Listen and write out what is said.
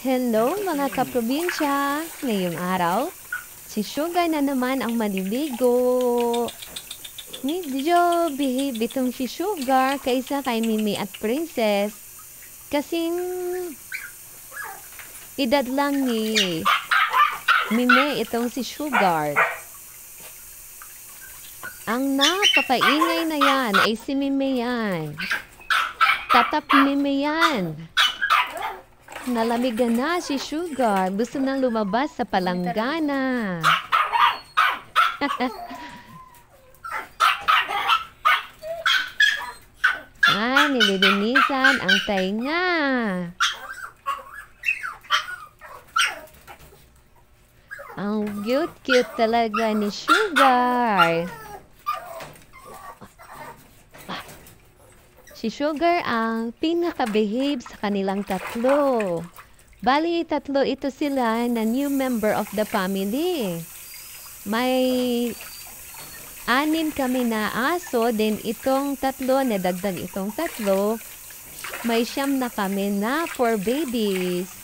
Hello mga kaprobinsya! Ngayong araw, si Sugar na naman ang maliligo. Medyo behave itong si Sugar kaysa kay Mimi at Princess. Kasing edad lang ni Mimi itong si Sugar. Ang napakaingay na yan ay si Mimi yan. Tatap Mimi yan. Nalamigan na si Sugar. Gusto nang lumabas sa palanggana. Nililinisan ang tainga. Ang cute-cute talaga ni Sugar. Si Sugar ang pinaka-behave sa kanilang tatlo. Bali, tatlo ito sila na new member of the family. May 6 kami na aso, then itong tatlo, nadagdag itong tatlo, may 9 na kami na 4 babies.